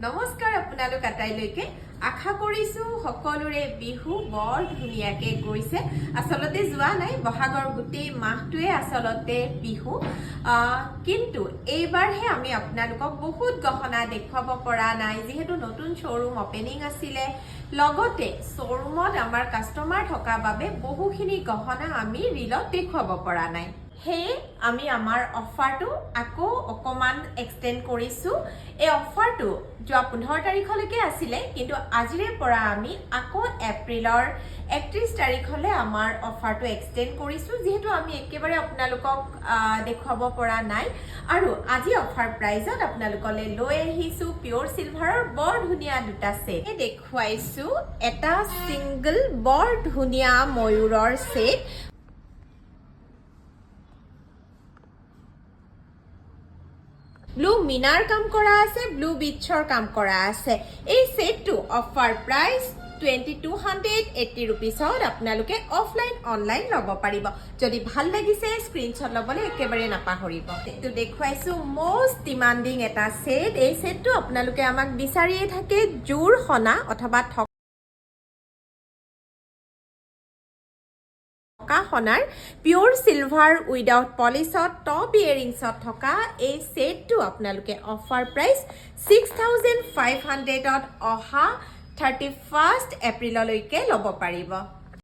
নমস্কাৰ আপোনালোক আটাইলৈকে আশা কৰিছো সকলোৰে বিহু বৰ ধুনিয়াকে গৈছে আসলতে যোৱা নাই বহাগৰ গুটেই মাহটোৱে আসলতে বিহু কিন্তু এইবাৰহে আমি আপোনালোকক বহুত গহনা দেখুৱাব পৰা নাই যেহেতু নতুন শ্বৰুম ওপেনিং আছিলে লগতে শ্বৰুমত আমাৰ কাস্টমাৰ থকা বাবে বহুখিনি গহনা আমি ৰিলত দেখুৱাব পৰা নাই হে আমি আমাৰ অফাৰটো আকৌ অকমান এক্সটেন্ড কৰিছো এই অফাৰটো যোৱা 15 তাৰিখলৈকে আছিল কিন্তু আজিৰে পৰা আমি আকৌ এপ্ৰিলৰ 31 তাৰিখলৈ আমাৰ অফাৰটো এক্সটেন্ড কৰিছো যেহেতু আমি একেবাৰে আপোনালোকক দেখুৱাব পৰা নাই আৰু আজি অফাৰ প্ৰাইজত আপোনালোকলৈ লৈ আহিছো পিওৰ সিলভাৰৰ বৰ ধুনিয়া দুটা সেট দেখুৱাইছো এটা সিঙ্গল বৰ ধুনিয়া ময়ূৰৰ সেট ব্লু মিনাৰ কাম কৰা আছে ব্লু বিটছৰ কাম কৰা আছে এই সেটটো অফাৰ প্ৰাইস 2280 rupeesত আপোনালোকে অফলাইন অনলাইন লব পাৰিব যদি ভাল লাগিছে স্ক্ৰিনশ্বট লবলৈ একেবাৰে নাপাহৰিব এটো দেখুৱাইছো মোস্ট ডিমান্ডিং এটা সেট এই সেটটো আপোনালোকে আমাক বিচাৰিয়ে থাকে জোৰ হনা অথবা হনাৰ পিওৰ সিলভাৰ উইদাউট পলিশত টপ ইয়াৰিংছত থকা এই সেটটো আপোনালোকে অফাৰ প্ৰাইস 6500ত অহা 31st এপ্ৰিললৈকে লব পাৰিব